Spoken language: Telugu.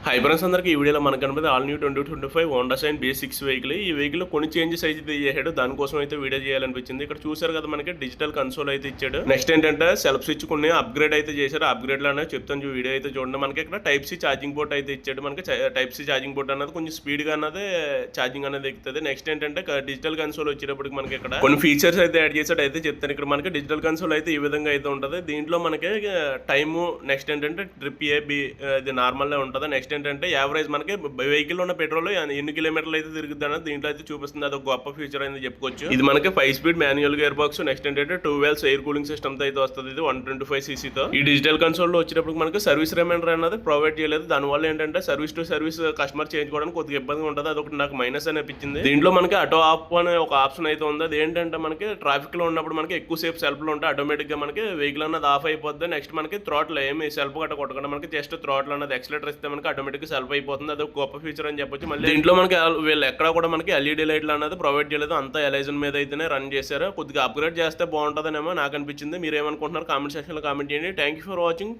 హైబ్రాన్స్ అందరికి ఈ వీడియోలో మనకు కనిపితే all new 2025 Honda Shine B6 vehicle. ఈ వెహికల్ కొన్ని చేంజెస్ అయితే చేశాడు. దానికోసం అయితే వీడియో చేయాలనిపించింది. ఇక్కడ చూసారు కదా, మనకి డిజిటల్ కన్సోల్ అయితే ఇచ్చాడు. నెక్స్ట్ ఏంటంటే సెల్ఫ్ స్విచ్ కొన్ని అప్గ్రేడ్ అయితే చేశారు. అప్గ్రేడ్ లోనే చెప్తాను, వీడియో అయితే చూడండి. మనకి ఇక్కడ టైప్ సి ఛార్జింగ్ పోర్ట్ అయితే ఇచ్చాడు. మనకి టైప్ సి ఛార్జింగ్ పోర్ట్ అనేది కొంచెం స్పీడ్ గా అన్నది ఛార్జింగ్ అనేది ఎక్కుతుంది. నెక్స్ట్ ఏంటంటే డిజిటల్ కన్సోల్ వచ్చేటప్పటికి మనకి ఇక్కడ కొన్ని ఫీచర్స్ అయితే యాడ్ చేశాడు. అయితే చెప్తాను. ఇక్కడ మనకి డిజిటల్ కన్సోల్ అయితే ఈ విధంగా అయితే ఉంటుంది. దీంట్లో మనకి టైము, నెక్స్ట్ ఏంటంటే ట్రిప్ ఏబి ఇది నార్మల్ ఉంటుంది. నెక్స్ట్ ఏంటంటే యావరేజ్ మనకి వెహికల్ ఉన్న పెట్రోల్ ఎన్ని కిలోమీటర్లు అయితే తిరుగుతుంది అన్నది దీంట్లో అయితే చూపిస్తుంది. అది ఒక గొప్ప ఫీచర్ అనేది చెప్పుకోవచ్చు. ఇది మనకి 5 speed manual gear box. Next ఏంటంటే 2 wheels ఎయిర్ కూలింగ్ సిస్టమ్ తో అయితే వస్తుంది. ఇది 125 cc తో. ఈ డిజిటల్ కన్సోల్ లో వచ్చేటప్పుడు మనకి సర్వీస్ రిమైండర్ అనేది ప్రొవైడ్ చేయలేదు. దానివల్ల ఏంటంటే సర్వీస్ టు సర్వీస్ కస్టమర్ చేయించుకోవడానికి కొద్దిగా ఇబ్బందిగా ఉంటుంది. అదొకటి నాకు మైనస్ అనిపించింది. దీంట్లో మనకి ఆటో ఆఫ్ అనే ఒక ఆప్షన్ అయితే ఉంది. అది ఏంటంటే మనకి ట్రాఫిక్ లో ఉన్నప్పుడు మనకి ఎక్కువసేపు సెల్ఫ్ లో ఉంటే ఆటోమేటిక్ గా మనకి వెహికల్ అన్నది ఆఫ్ అయిపోద్ది. నెక్స్ట్ మనకి థ్రాట్ల్ ఏమి సెల్ఫ్ గట్ట కొట్టకుండా మనకి జస్ట్ థ్రాట్ల్ అన్నది ఎక్సలేటర్ ఇస్తే మనకి ఆటోమేటిక్ గా సెల్ఫ్ అయిపోతుంది. అది ఒక గొప్ప ఫీచర్ అని చెప్పొచ్చు. మళ్ళీ దీంట్లో మనకి వీళ్ళు ఎక్కడ కూడా మనకి ఎల్ఈడి లైట్లు అనేది ప్రొవైడ్ చేయలేదు. అంతా ఎలైజన్ మీద అయితేనే రన్ చేశారు. కొద్దిగా అప్గ్రేడ్ చేస్తే బాగుంటుందనేమో నాకు అనిపించింది. మీరు ఏమనుకుంటున్నారు కామెంట్ సెక్షన్ లో కామెంట్ చేయండి. Thank you for watching.